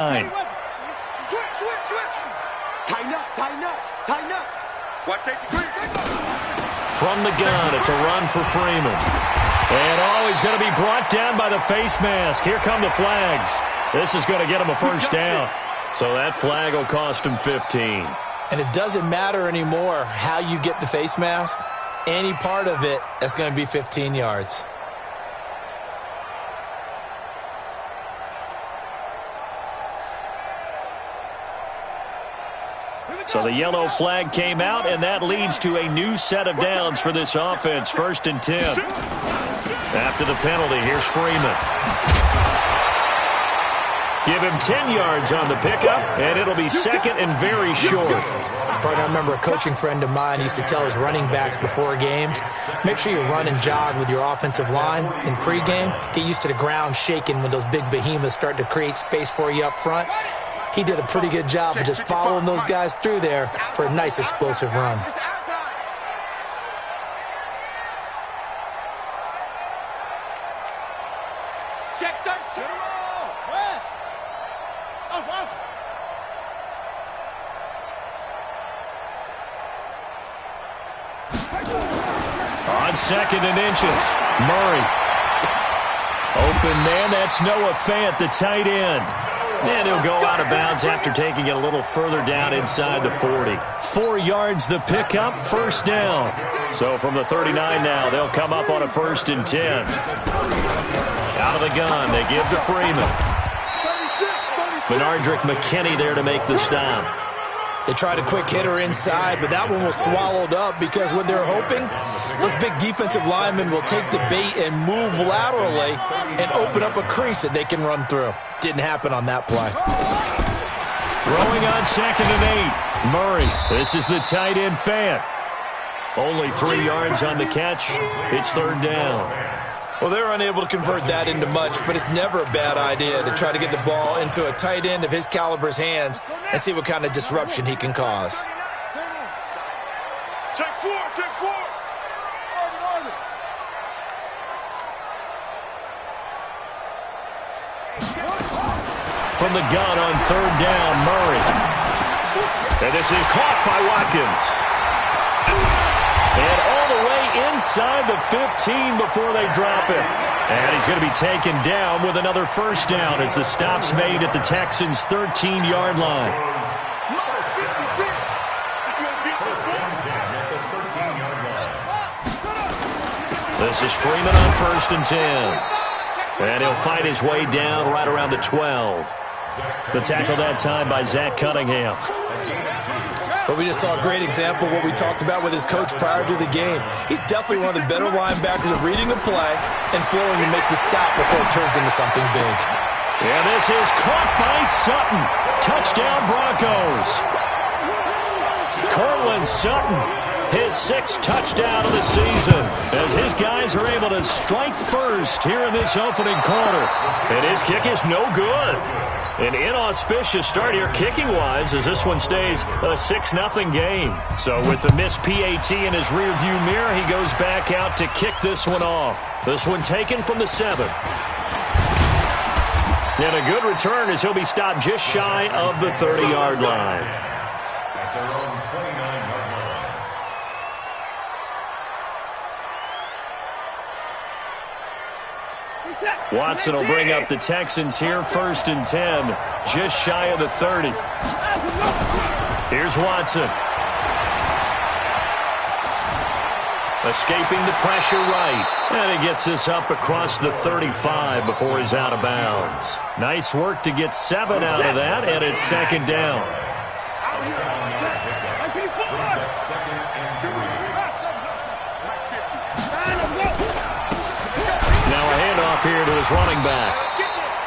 Switch. Tighten up. Watch safety green. From the gun, it's a run for Freeman. And he's going to be brought down by the face mask. Here come the flags. This is going to get him a first down. So that flag will cost him 15. And it doesn't matter anymore how you get the face mask. Any part of it, that's going to be 15 yards. So the yellow flag came out, and that leads to a new set of downs for this offense. 1st and 10. After the penalty, here's Freeman. Give him 10 yards on the pickup, and it'll be 2nd and very short. I remember a coaching friend of mine used to tell his running backs before games, make sure you run and jog with your offensive line in pregame. Get used to the ground shaking when those big behemoths start to create space for you up front. He did a pretty good job of just following those guys through there for a nice explosive run. On 2nd and inches, Murray. Open man, that's Noah Fant, the tight end. And he'll go out of bounds after taking it a little further down inside the 40. 4 yards the pickup, first down. So from the 39 now, they'll come up on a 1st and 10. Out of the gun, they give to Freeman. Benardrick McKinney there to make the stop. They tried a quick hitter inside, but that one was swallowed up because what they're hoping, those big defensive linemen will take the bait and move laterally and open up a crease that they can run through. Didn't happen on that play. Throwing on 2nd and 8. Murray, this is the tight end Fant. Only 3 yards on the catch. It's 3rd down. Well, they're unable to convert that into much, but it's never a bad idea to try to get the ball into a tight end of his caliber's hands and see what kind of disruption he can cause. Take four. From the gun on 3rd down, Murray. And this is caught by Watkins. And all the way inside the 15 before they drop it. And he's going to be taken down with another first down as the stop's made at the Texans' 13-yard line. This is Freeman on 1st and 10. And he'll fight his way down right around the 12. The tackle that time by Zach Cunningham. But we just saw a great example of what we talked about with his coach prior to the game. He's definitely one of the better linebackers at reading the play and flowing to make the stop before it turns into something big. And this is caught by Sutton. Touchdown Broncos. Cortland Sutton, his 6th touchdown of the season, as his guys are able to strike first here in this opening quarter. And his kick is no good. An inauspicious start here kicking-wise as this one stays a 6-0 game. So with the missed PAT in his rearview mirror, he goes back out to kick this one off. This one taken from the 7. And a good return as he'll be stopped just shy of the 30-yard line. Watson will bring up the Texans here, 1st and 10, just shy of the 30. Here's Watson. Escaping the pressure right. And he gets this up across the 35 before he's out of bounds. Nice work to get 7 out of that, and it's 2nd down. Here to his running back.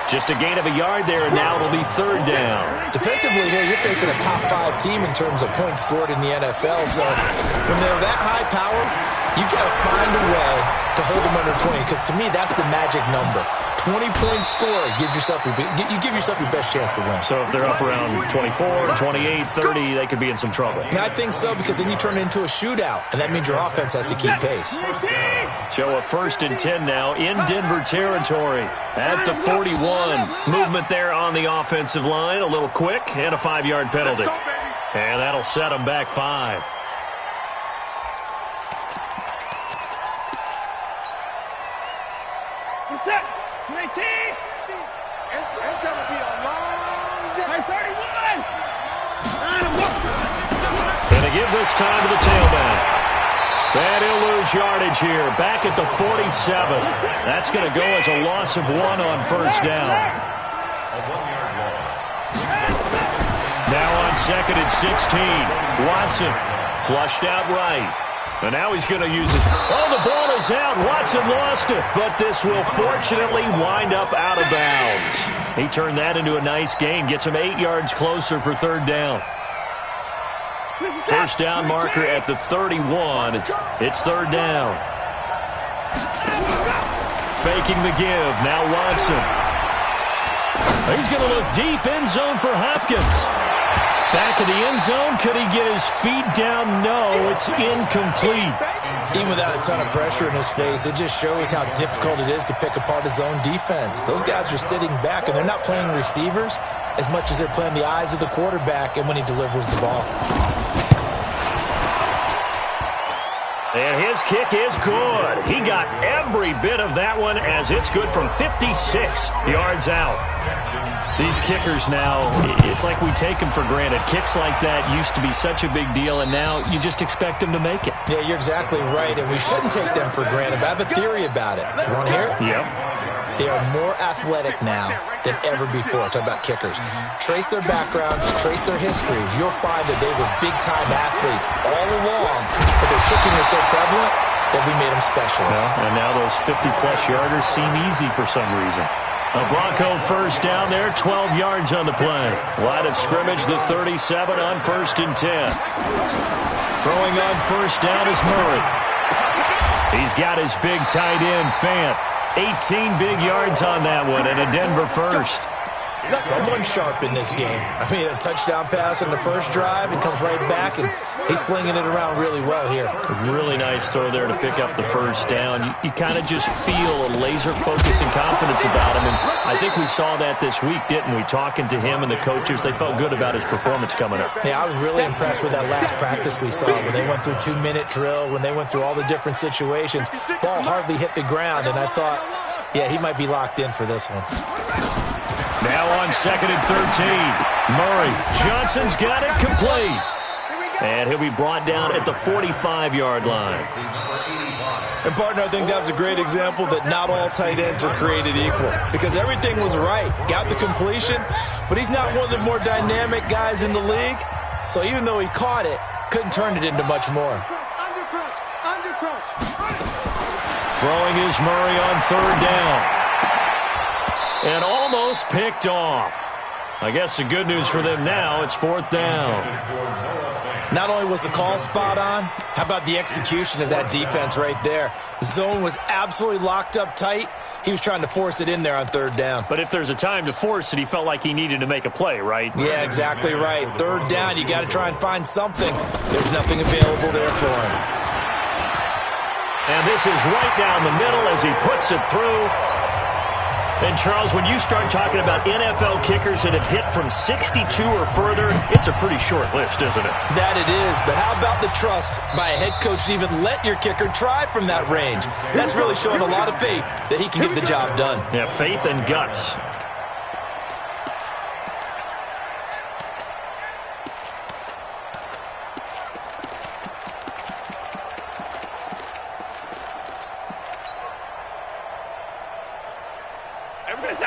Just a gain of a yard there, and now it'll be 3rd down. Defensively here, you're facing a top 5 team in terms of points scored in the NFL. So when they're that high powered, you got to find a way to hold them under 20, because to me, that's the magic number. 20-point score, you give yourself your best chance to win. So if they're up around 24, 28, 30, they could be in some trouble. Yeah, I think so, because then you turn it into a shootout, and that means your offense has to keep pace. So a 1st and 10 now in Denver territory at the 41. Movement there on the offensive line, a little quick, and a 5-yard penalty. And that'll set them back 5. Set. 19. It's going to be a long day. 31. And to give this time to the tailback. And he'll lose yardage here. Back at the 47. That's going to go as a loss of 1 on 1st down. Now on 2nd and 16. Watson flushed out right. And now he's going to use his... Oh, the ball is out. Watson lost it. But this will fortunately wind up out of bounds. He turned that into a nice gain. Gets him 8 yards closer for 3rd down. 1st down marker at the 31. It's 3rd down. Faking the give. Now Watson. He's going to look deep. End zone for Hopkins. Back of the end zone. Could he get his feet down? No, it's incomplete. Even without a ton of pressure in his face, it just shows how difficult it is to pick apart his own defense. Those guys are sitting back, and they're not playing receivers as much as they're playing the eyes of the quarterback and when he delivers the ball. And his kick is good. He got every bit of that one as it's good from 56 yards out. These kickers now, it's like we take them for granted. Kicks like that used to be such a big deal, and now you just expect them to make it. Yeah, you're exactly right, and we shouldn't take them for granted, but I have a theory about it. You want to hear it? Yep. They are more athletic now than ever before. Talk about kickers. Trace their backgrounds, trace their histories. You'll find that they were big-time athletes all along, but their kicking was so prevalent that we made them specialists. Yeah, and now those 50-plus yarders seem easy for some reason. A Bronco 1st down there, 12 yards on the play. Line of scrimmage, the 37 on 1st and 10. Throwing on 1st down is Murray. He's got his big tight end, Fant. 18 big yards on that one, and a Denver 1st. Someone sharp in this game. I mean, a touchdown pass on the first drive, and comes right back, and he's flinging it around really well here. Really nice throw there to pick up the 1st down. You kind of just feel a laser focus and confidence about him, and I think we saw that this week, didn't we? Talking to him and the coaches, they felt good about his performance coming up. Yeah, I was really impressed with that last practice we saw when they went through 2-minute drill, when they went through all the different situations. Ball hardly hit the ground, and I thought, yeah, he might be locked in for this one. Now on 2nd and 13. Murray. Johnson's got it complete. And he'll be brought down at the 45-yard line. And, partner, I think that was a great example that not all tight ends are created equal. Because everything was right. Got the completion, but he's not one of the more dynamic guys in the league. So even though he caught it, couldn't turn it into much more. Throwing is Murray on 3rd down. And almost picked off. I guess the good news for them now, it's 4th down. Not only was the call spot on, how about the execution of that defense right there? The zone was absolutely locked up tight. He was trying to force it in there on 3rd down. But if there's a time to force it, he felt like he needed to make a play, right? Yeah, exactly right. 3rd down, you got to try and find something. There's nothing available there for him. And this is right down the middle as he puts it through. And, Charles, when you start talking about NFL kickers that have hit from 62 or further, it's a pretty short list, isn't it? That it is, but how about the trust by a head coach to even let your kicker try from that range? That's really showing a lot of faith that he can get the job done. Yeah, faith and guts.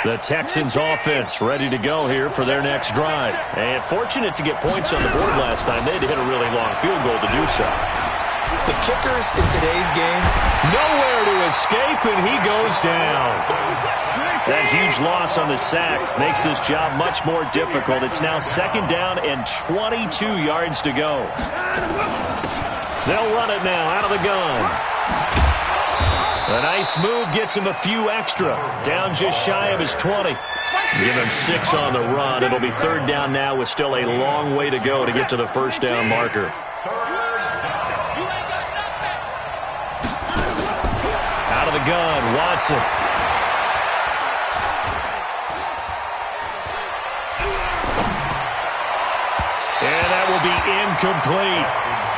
The Texans offense ready to go here for their next drive. And fortunate to get points on the board last time. They had to hit a really long field goal to do so. The kickers in today's game, nowhere to escape, and he goes down. That huge loss on the sack makes this job much more difficult. It's now 2nd down and 22 yards to go. They'll run it now out of the gun. A nice move gets him a few extra. Down just shy of his 20. Give him 6 on the run. It'll be third down now with still a long way to go to get to the first down marker. Out of the gun, Watson. And that will be incomplete.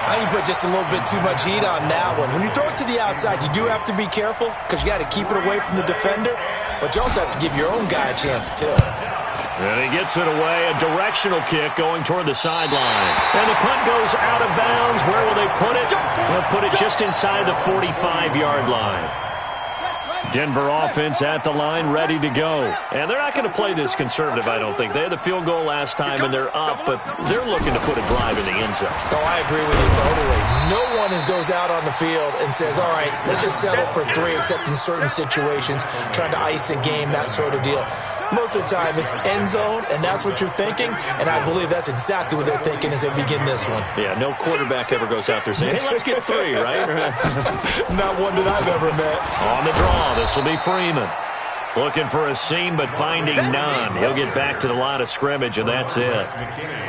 I think you put just a little bit too much heat on that one. When you throw it to the outside, you do have to be careful because you got to keep it away from the defender, but you also have to give your own guy a chance too. And he gets it away, a directional kick going toward the sideline. And the punt goes out of bounds. Where will they put it? They'll put it just inside the 45-yard line. Denver offense at the line, ready to go. And they're not going to play this conservative, I don't think. They had the field goal last time, and they're up, but they're looking to put a drive in the end zone. Oh, I agree with you totally. No one goes out on the field and says, all right, let's just settle for 3, except in certain situations, trying to ice a game, that sort of deal. Most of the time, it's end zone, and that's what you're thinking, and I believe that's exactly what they're thinking as they begin this one. Yeah, no quarterback ever goes out there saying, hey, let's get 3, right? Not one that I've ever met. On the draw, this will be Freeman. Looking for a seam, but finding none. He'll get back to the line of scrimmage, and that's it.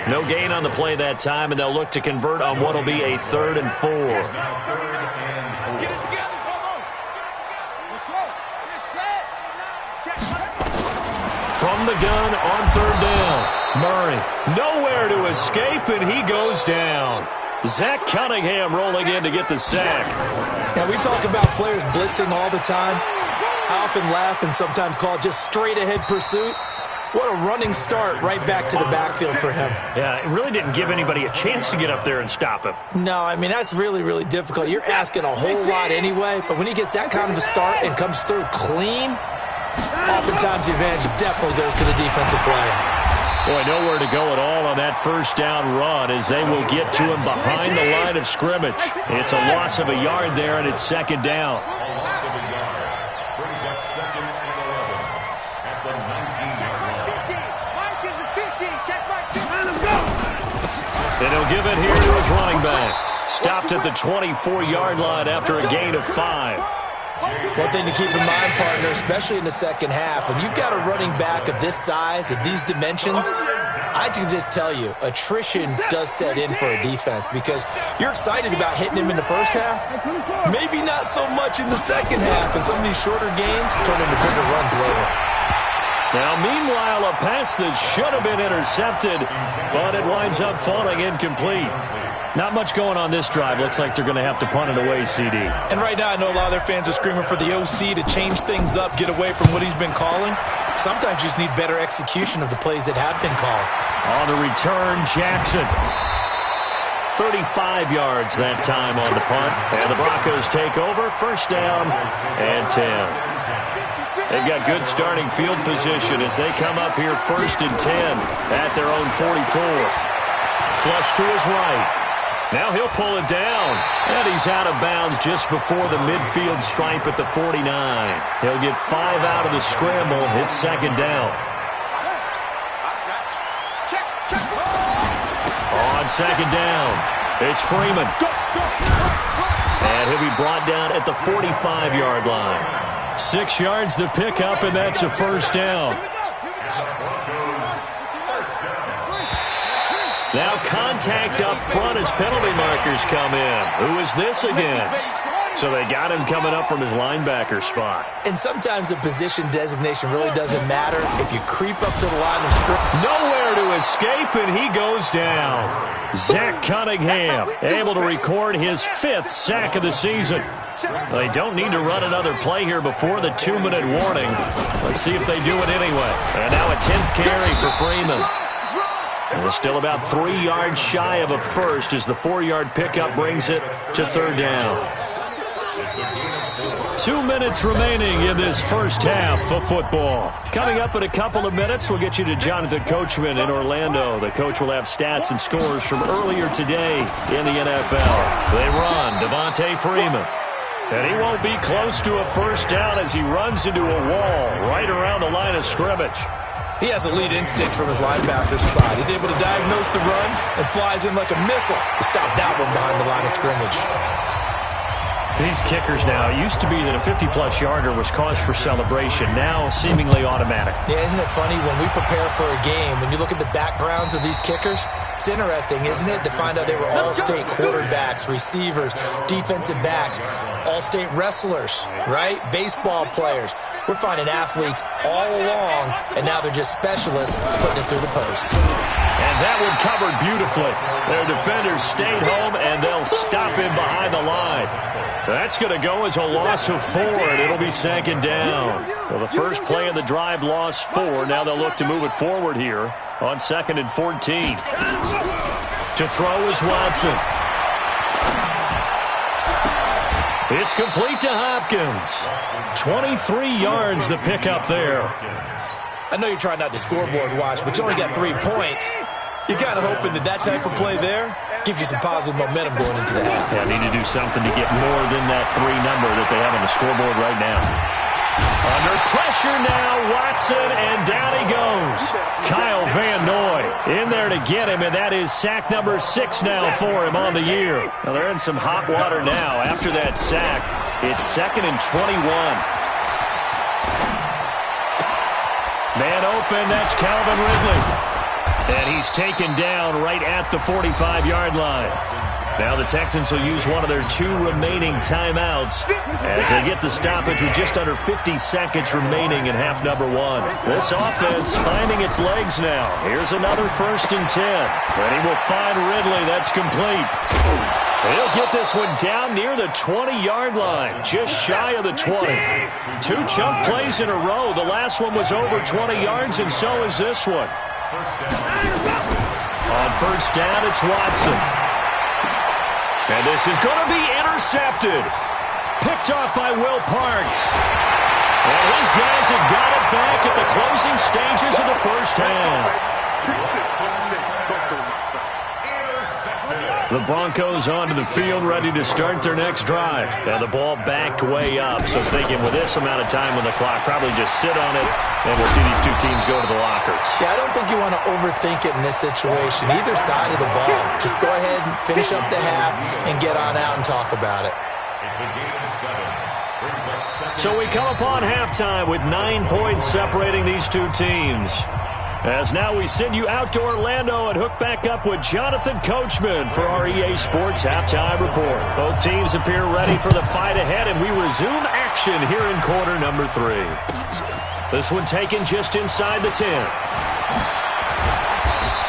No gain on the play that time, and they'll look to convert on what will be a 3rd and 4. From the gun on 3rd down. Murray, nowhere to escape, and he goes down. Zach Cunningham rolling in to get the sack. Now, we talk about players blitzing all the time. I often laugh and sometimes call it just straight-ahead pursuit. What a running start right back to the backfield for him. Yeah, it really didn't give anybody a chance to get up there and stop him. No, I mean, that's really, really difficult. You're asking a whole lot anyway, but when he gets that kind of a start and comes through clean, oftentimes the advantage definitely goes to the defensive player. Boy, nowhere to go at all on that first down run as they will get to him behind the line of scrimmage. It's a loss of a yard there, and it's 2nd down. And he'll give it here to his running back. Stopped at the 24-yard line after a gain of 5. One thing to keep in mind, partner, especially in the second half, when you've got a running back of this size, of these dimensions, I can just tell you, attrition does set in for a defense because you're excited about hitting him in the first half, maybe not so much in the second half, and some of these shorter gains turn into bigger runs later. Now, meanwhile, a pass that should have been intercepted, but it winds up falling incomplete. Not much going on this drive. Looks like they're going to have to punt it away, CD. And right now, I know a lot of their fans are screaming for the OC to change things up, get away from what he's been calling. Sometimes you just need better execution of the plays that have been called. On the return, Jackson. 35 yards that time on the punt. And the Broncos take over. First down and 10. They've got good starting field position as they come up here 1st and 10 at their own 44. Flush to his right. Now he'll pull it down, and he's out of bounds just before the midfield stripe at the 49. He'll get 5 out of the scramble. It's 2nd down. On 2nd down, it's Freeman. And he'll be brought down at the 45-yard line. 6 yards the pickup, and that's a first down. Now contact up front as penalty markers come in. Who is this against? So they got him coming up from his linebacker spot. And sometimes the position designation really doesn't matter if you creep up to the line of scrimmage. Nowhere to escape, and he goes down. Zach Cunningham able to record his 5th sack of the season. They don't need to run another play here before the 2-minute warning. Let's see if they do it anyway. And now a 10th carry for Freeman. And we're still about 3 yards shy of a first as the 4-yard pickup brings it to 3rd down. 2 minutes remaining in this first half of football. Coming up in a couple of minutes, we'll get you to Jonathan Coachman in Orlando. The coach will have stats and scores from earlier today in the NFL. They run Devontae Freeman. And he won't be close to a first down as he runs into a wall right around the line of scrimmage. He has elite instincts from his linebacker spot. He's able to diagnose the run and flies in like a missile to stop that one behind the line of scrimmage. These kickers now, it used to be that a 50-plus yarder was cause for celebration. Now, seemingly automatic. Yeah, isn't it funny? When we prepare for a game, when you look at the backgrounds of these kickers, it's interesting, isn't it, to find out they were all-state quarterbacks, receivers, defensive backs, all-state wrestlers, right? Baseball players. We're finding athletes all along, and now they're just specialists putting it through the posts. And that one covered beautifully. Their defenders stayed home, and they'll stop him behind the line. That's going to go as a loss of 4, and it'll be 2nd down. Well, the first play of the drive lost 4. Now they'll look to move it forward here on 2nd and 14. To throw is Watson. It's complete to Hopkins. 23 yards the pickup there. I know you're trying not to scoreboard watch, but you only got 3 points. You're kind of hoping that type of play there gives you some positive momentum going into the half. Yeah, need to do something to get more than that 3 number that they have on the scoreboard right now. Under pressure now, Watson, and down he goes. Kyle Van Noy in there to get him, and that is sack number 6 now for him on the year. Now they're in some hot water now. After that sack, it's 2nd and 21. Man open, that's Calvin Ridley. And he's taken down right at the 45-yard line. Now the Texans will use one of their 2 remaining timeouts as they get the stoppage with just under 50 seconds remaining in half number 1. This offense finding its legs now. Here's another 1st and 10. And he will find Ridley. That's complete. He'll get this one down near the 20-yard line, just shy of the 20. 2 chunk plays in a row. The last one was over 20 yards, and so is this one. On 1st down, it's Watson. And this is going to be intercepted. Picked off by Will Parks. And his guys have got it back at the closing stages of the first half. The Broncos onto the field, ready to start their next drive. Now the ball backed way up, so thinking with this amount of time on the clock, probably just sit on it, and we'll see these 2 teams go to the lockers. Yeah, I don't think you want to overthink it in this situation. Either side of the ball. Just go ahead and finish up the half and get on out and talk about it. So we come upon halftime with 9 points separating these 2 teams. As now we send you out to Orlando and hook back up with Jonathan Coachman for our EA Sports Halftime Report. Both teams appear ready for the fight ahead, and we resume action here in quarter number 3. This one taken just inside the 10.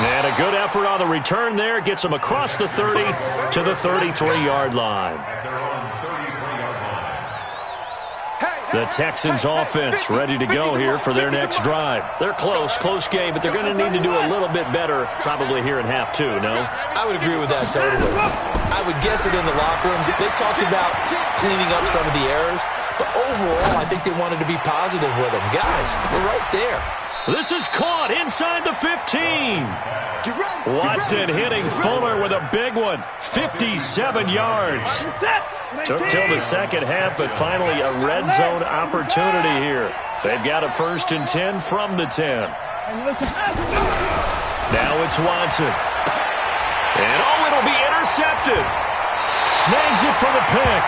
And a good effort on the return there. Gets them across the 30 to the 33-yard line. The Texans offense ready to go here for their next drive. They're close game, but they're going to need to do a little bit better probably here in half 2, no? I would agree with that totally. I would guess it in the locker room. They talked about cleaning up some of the errors, but overall I think they wanted to be positive with them. Guys, we're right there. This is caught inside the 15. Watson hitting Fuller with a big one. 57 yards. Took till the second half, but finally a red zone opportunity here. They've got a 1st and 10 from the 10. Now it's Watson. And it'll be intercepted. Snags it for the pick.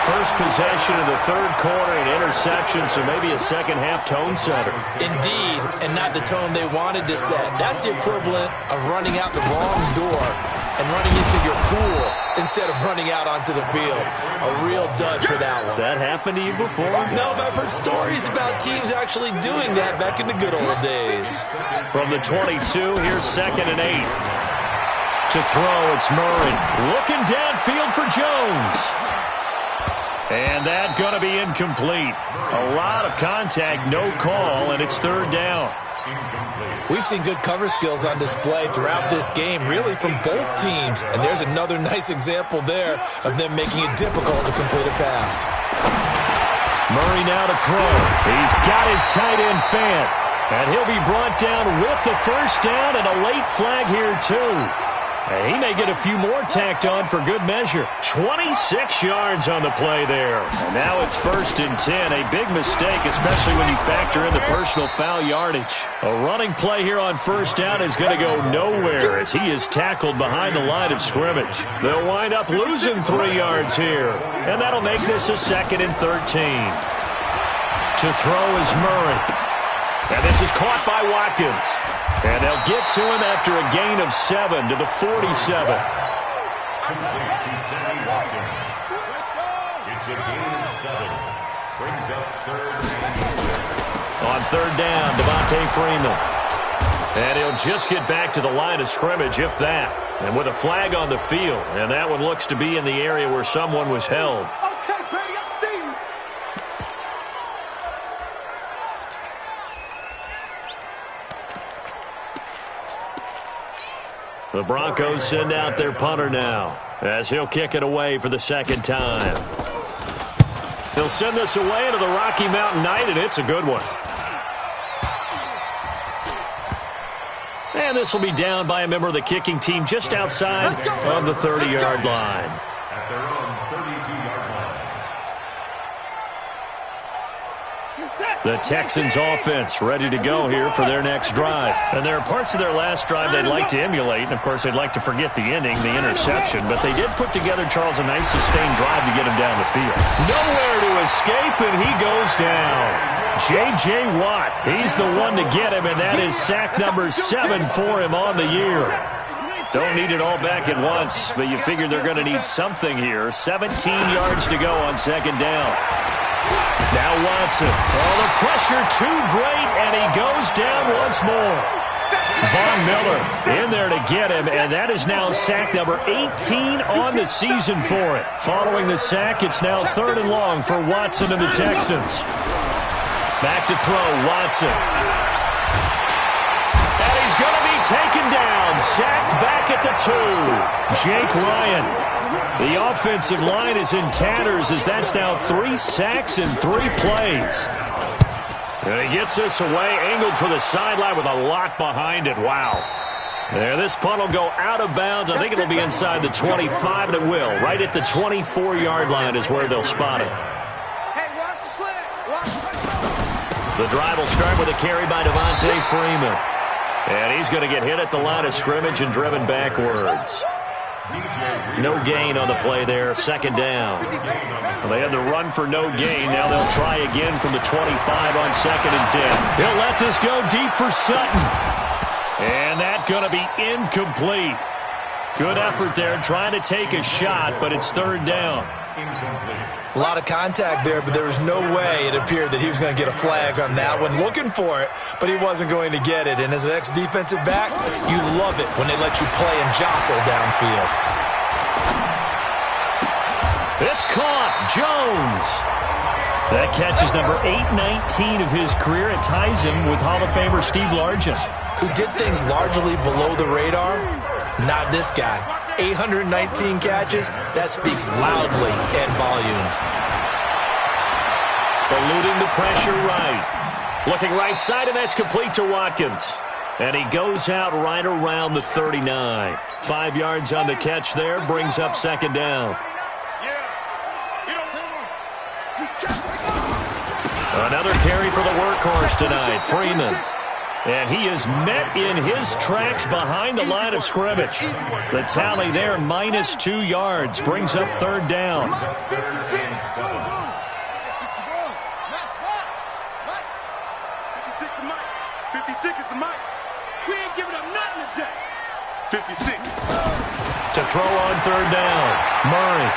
First possession of the 3rd quarter, an interception, so maybe a second-half tone setter. Indeed, and not the tone they wanted to set. That's the equivalent of running out the wrong door and running into your pool instead of running out onto the field. A real dud for that one. Has that happened to you before? No, but I've heard stories about teams actually doing that back in the good old days. From the 22, here's 2nd and 8. To throw, it's Murray. Looking downfield for Jones. And that's going to be incomplete. A lot of contact, no call, and it's 3rd down. We've seen good cover skills on display throughout this game, really from both teams. And there's another nice example there of them making it difficult to complete a pass. Murray now to throw. He's got his tight end Fant. And he'll be brought down with the 1st down and a late flag here, too. He may get a few more tacked on for good measure. 26 yards on the play there. And now it's 1st and 10. A big mistake, especially when you factor in the personal foul yardage. A running play here on 1st down is going to go nowhere as he is tackled behind the line of scrimmage. They'll wind up losing 3 yards here. And that'll make this a 2nd and 13. To throw is Murray. And this is caught by Watkins. And they'll get to him after a gain of 7 to the 47. It's a gain of 7. Brings up 3rd and 10. On 3rd down, Devontae Freeman. And he'll just get back to the line of scrimmage, if that. And with a flag on the field. And that one looks to be in the area where someone was held. The Broncos send out their punter now as he'll kick it away for the 2nd time. He'll send this away into the Rocky Mountain Night, and it's a good one. And this will be down by a member of the kicking team just outside of the 30-yard line. At their own 32-yard line. The Texans offense ready to go here for their next drive. And there are parts of their last drive they'd like to emulate. And, of course, they'd like to forget the ending, the interception. But they did put together, Charles, a nice sustained drive to get him down the field. Nowhere to escape, and he goes down. J.J. Watt, he's the one to get him, and that is sack number 7 for him on the year. Don't need it all back at once, but you figure they're going to need something here. 17 yards to go on 2nd down. Now Watson. Oh, the pressure too great, and he goes down once more. Von Miller in there to get him, and that is now sack number 18 on the season for it. Following the sack, it's now 3rd and long for Watson and the Texans. Back to throw, Watson. And he's going to be taken down, sacked back at the 2. Jake Ryan. The offensive line is in tatters as that's now 3 sacks in 3 plays. And he gets this away, angled for the sideline with a lot behind it. Wow. There, this punt will go out of bounds. I think it'll be inside the 25, and it will. Right at the 24-yard line is where they'll spot it. Hey, watch the slant. The drive will start with a carry by Devontae Freeman. And he's going to get hit at the line of scrimmage and driven backwards. No gain on the play there, 2nd down. Well, they had the run for no gain. Now they'll try again from the 25 on 2nd and 10. He'll let this go deep for Sutton. And that's going to be incomplete. Good effort there, trying to take a shot, but it's 3rd down. A lot of contact there, but there was no way it appeared that he was going to get a flag on that one. Looking for it, but he wasn't going to get it. And as an ex-defensive back, you love it when they let you play and jostle downfield. It's caught. Jones. That catch is number 819 of his career. It ties him with Hall of Famer Steve Largent, who did things largely below the radar. Not this guy. 819 catches, that speaks loudly in volumes. Eluding the pressure right. Looking right side, and that's complete to Watkins. And he goes out right around the 39. 5 yards on the catch there, brings up 2nd down. Another carry for the workhorse tonight, Freeman. And he is met in his tracks behind the line of scrimmage. The tally there, minus 2 yards, brings up 3rd down. 56 is the mic. We ain't giving up nothing today. 56. To throw on 3rd down, Murray.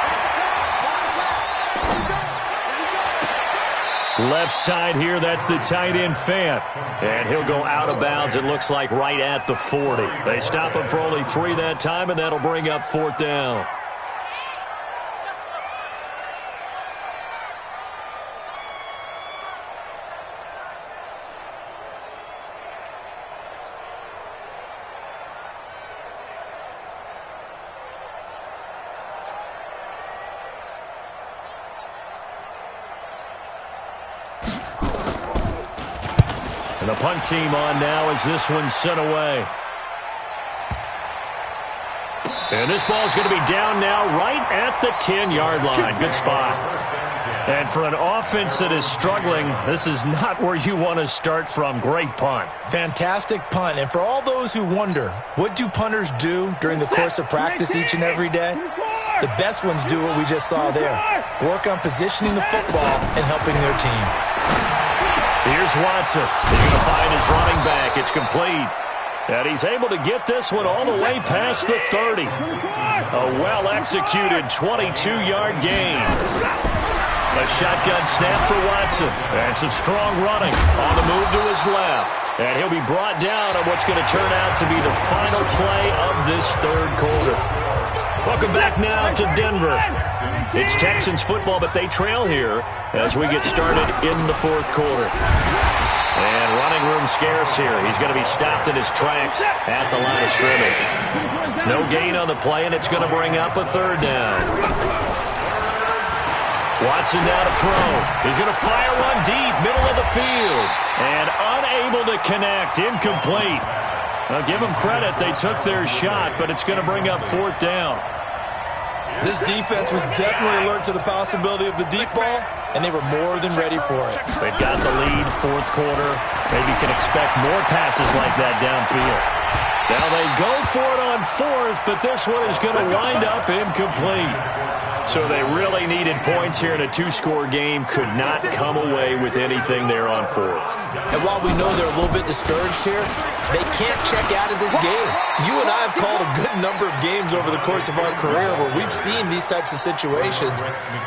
Left side here, that's the tight end, Fant. And he'll go out of bounds, it looks like, right at the 40. They stop him for only 3 that time, and that'll bring up 4th down. And the punt team on now as this one's sent away. And this ball is going to be down now right at the 10-yard line. Good spot. And for an offense that is struggling, this is not where you want to start from. Great punt. Fantastic punt. And for all those who wonder, what do punters do during the course of practice each and every day? The best ones do what we just saw there. Work on positioning the football and helping their team. Here's Watson. He's going to find his running back. It's complete. And he's able to get this one all the way past the 30. A well-executed 22-yard gain. A shotgun snap for Watson. And some strong running on the move to his left. And he'll be brought down on what's going to turn out to be the final play of this third quarter. Welcome back now to Denver. It's Texans football, but they trail here as we get started in the fourth quarter. And running room scarce here. He's going to be stopped in his tracks at the line of scrimmage. No gain on the play, and it's going to bring up a third down. Watson now to throw. He's going to fire one deep, middle of the field. And unable to connect, incomplete. Now give them credit, they took their shot, but it's going to bring up fourth down. This defense was definitely alert to the possibility of the deep ball, and they were more than ready for it. They've got the lead, fourth quarter. Maybe can expect more passes like that downfield. Now they go for it on fourth, but this one is going to wind up incomplete. So they really needed points here in a two-score game. Could not come away with anything there on fourth. And while we know they're a little bit discouraged here, they can't check out of this game. You and I have called a good number of games over the course of our career where we've seen these types of situations.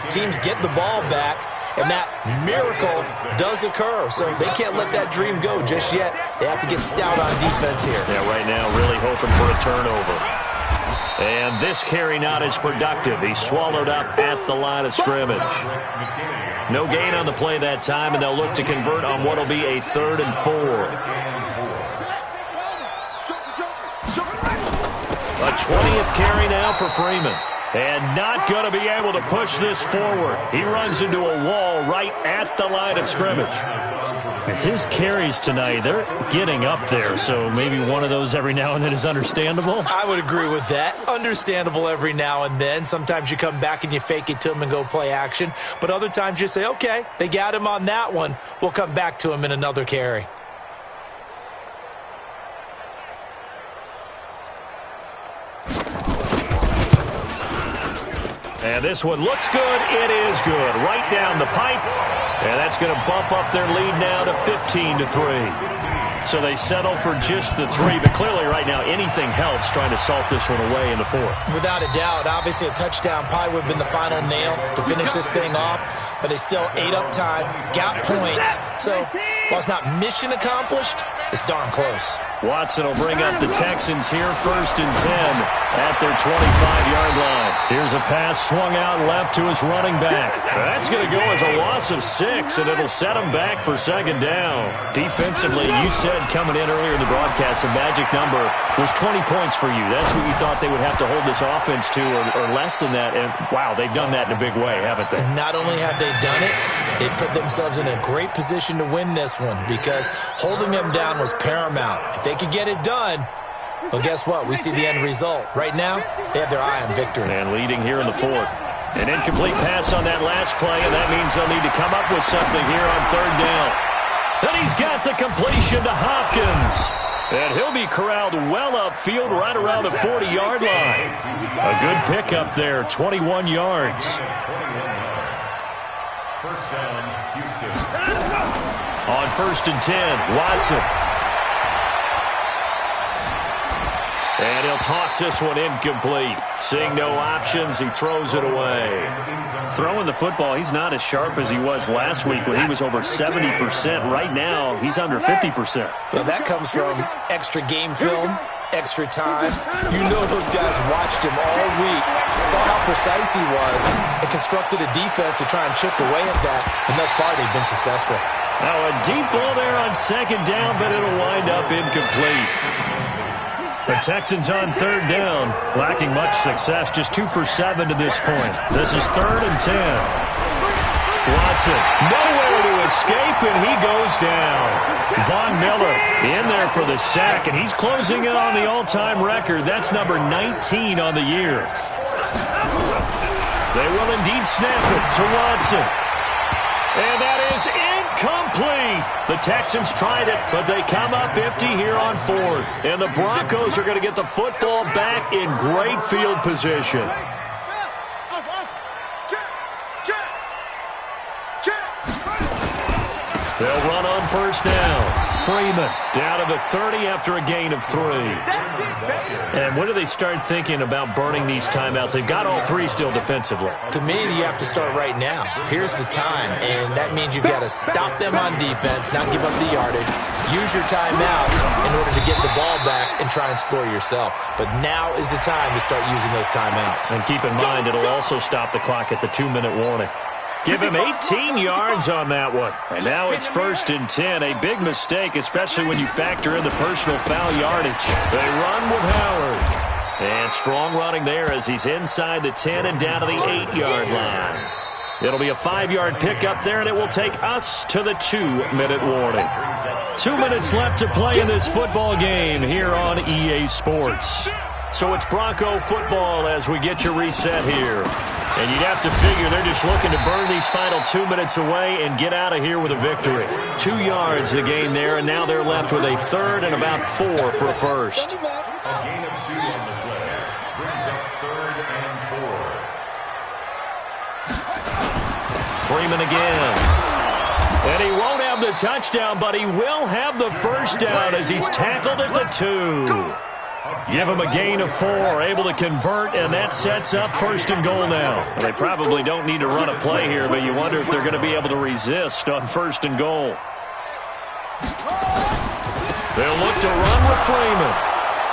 Teams get the ball back, and that miracle does occur. So they can't let that dream go just yet. They have to get stout on defense here. Yeah, right now really hoping for a turnover. And this carry not as productive. He's swallowed up at the line of scrimmage. No gain on the play that time, and they'll look to convert on what will be a 3rd and 4. A 20th carry now for Freeman. And not going to be able to push this forward. He runs into a wall right at the line of scrimmage. His carries tonight, they're getting up there, so maybe one of those every now and then is understandable. I would agree with that. Understandable every now and then. Sometimes you come back and you fake it to him and go play action. But other times you say, okay, they got him on that one. We'll come back to him in another carry. And this one looks good. It is good. Right down the pipe. And that's going to bump up their lead now to 15-3. So they settle for just the 3. But clearly right now anything helps trying to salt this one away in the 4th. Without a doubt. Obviously a touchdown probably would have been the final nail to finish this thing off. But they still ate up time, got points. So while it's not mission accomplished, it's darn close. Watson will bring up the Texans here 1st and 10 at their 25-yard line. Here's a pass swung out left to his running back. That's going to go as a loss of 6, and it'll set him back for 2nd down. Defensively, you said coming in earlier in the broadcast, the magic number was 20 points for you. That's what you thought they would have to hold this offense to, or less than that. And, wow, they've done that in a big way, haven't they? And not only have they done it, they put themselves in a great position to win this one because holding them down was paramount. If they could get it done, well, guess what? We see the end result. Right now, they have their eye on victory. And leading here in the 4th. An incomplete pass on that last play, and that means they'll need to come up with something here on 3rd down. And he's got the completion to Hopkins. And he'll be corralled well upfield right around the 40-yard line. A good pickup there, 21 yards. First down, Houston. On 1st and 10, Watson. And he'll toss this one incomplete. Seeing no options, he throws it away. Throwing the football, he's not as sharp as he was last week when he was over 70%. Right now, he's under 50%. Well, that comes from extra game film, extra time. You know those guys watched him all week, saw how precise he was, and constructed a defense to try and chip away at that. And thus far, they've been successful. Now a deep ball there on 2nd down, but it'll wind up incomplete. The Texans on 3rd down, lacking much success, just 2 for 7 to this point. This is 3rd and 10. Watson, nowhere to escape, and he goes down. Von Miller in there for the sack, and he's closing in on the all-time record. That's number 19 on the year. They will indeed snap it to Watson. And that is incomplete. The Texans tried it, but they come up empty here on fourth. And the Broncos are going to get the football back in great field position. They'll run on first down. Freeman down to the 30 after a gain of 3. And when do they start thinking about burning these timeouts? They've got all 3 still defensively. To me, you have to start right now. Here's the time, and that means you've got to stop them on defense, not give up the yardage, use your timeouts in order to get the ball back and try and score yourself. But now is the time to start using those timeouts. And keep in mind, it'll also stop the clock at the 2-minute warning. Give him 18 yards on that one. And now it's 1st and 10. A big mistake, especially when you factor in the personal foul yardage. They run with Howard. And strong running there as he's inside the 10 and down to the 8-yard line. It'll be a 5-yard pickup there, and it will take us to the 2-minute warning. 2 minutes left to play in this football game here on EA Sports. So it's Bronco football as we get your reset here. And you'd have to figure they're just looking to burn these final 2 minutes away and get out of here with a victory. 2 yards the gain there, and now they're left with a 3rd and about 4 for a first. A gain of 2 on the play. Brings up 3rd and 4. Freeman again. And he won't have the touchdown, but he will have the first down as he's tackled at the 2. Give him a gain of 4, able to convert, and that sets up 1st and goal now. Well, they probably don't need to run a play here, but you wonder if they're going to be able to resist on 1st and goal. They'll look to run with Freeman.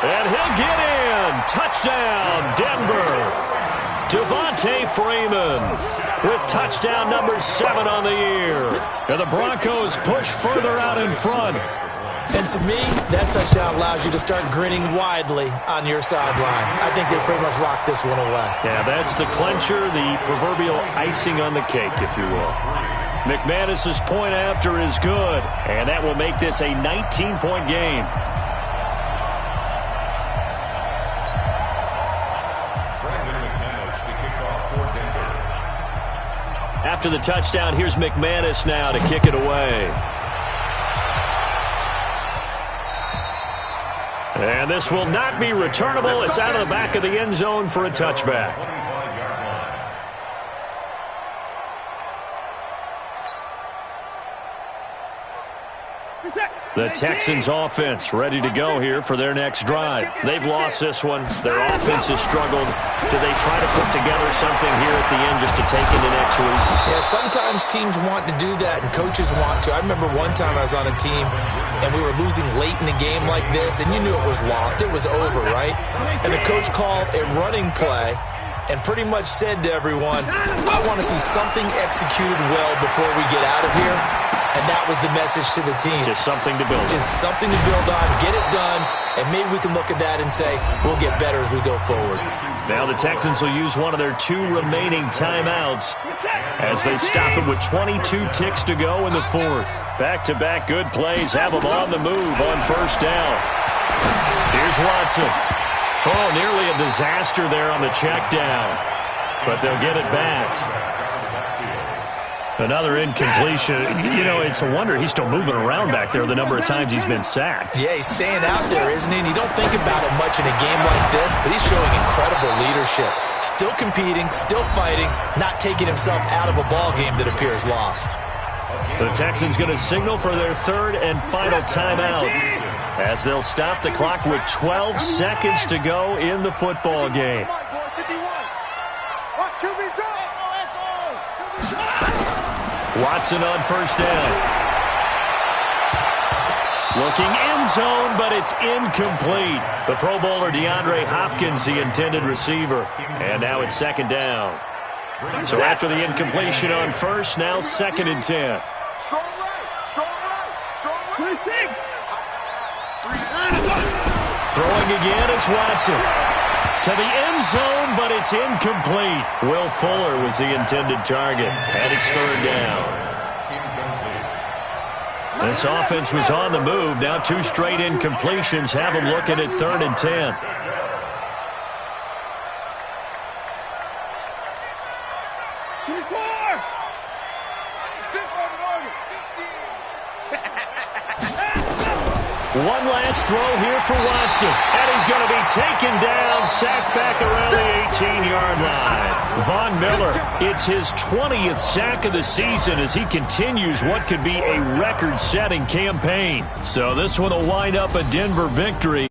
And he'll get in. Touchdown, Denver. Devontae Freeman with touchdown number 7 on the year. And the Broncos push further out in front. And to me, that touchdown allows you to start grinning widely on your sideline. I think they pretty much locked this one away. Yeah, that's the clincher, the proverbial icing on the cake, if you will. McManus's point after is good, and that will make this a 19-point game. After the touchdown, here's McManus now to kick it away. And this will not be returnable. It's out of the back of the end zone for a touchback. The Texans offense ready to go here for their next drive. They've lost this one. Their offense has struggled. Do they try to put together something here at the end just to take into next week? Yeah, sometimes teams want to do that and coaches want to. I remember one time I was on a team and we were losing late in the game like this, and you knew it was lost. It was over, right? And the coach called a running play and pretty much said to everyone, I want to see something executed well before we get out of here. And that was the message to the team. Just something to build on. Just something to build on, get it done, and maybe we can look at that and say, we'll get better as we go forward. Now the Texans will use one of their 2 remaining timeouts as they stop it with 22 ticks to go in the 4th. Back-to-back good plays have them on the move on first down. Here's Watson. Oh, nearly a disaster there on the check down, but they'll get it back. Another incompletion. You know, it's a wonder he's still moving around back there the number of times he's been sacked. Yeah, he's staying out there, isn't he? And you don't think about it much in a game like this, but he's showing incredible leadership. Still competing, still fighting, not taking himself out of a ball game that appears lost. The Texans going to signal for their 3rd and final timeout as they'll stop the clock with 12 seconds to go in the football game. Watson on first down. Looking end zone, but it's incomplete. The Pro Bowler DeAndre Hopkins, the intended receiver. And now it's 2nd down. So after the incompletion on first, now 2nd and 10. Throwing again is Watson. To the end zone, but it's incomplete. Will Fuller was the intended target, and it's 3rd down. This offense was on the move. Now 2 straight incompletions have them looking at 3rd and 10. One last throw here for Watson. And he's going to be taken down, sacked back around the 18-yard line. Von Miller, it's his 20th sack of the season as he continues what could be a record-setting campaign. So this one will wind up a Denver victory.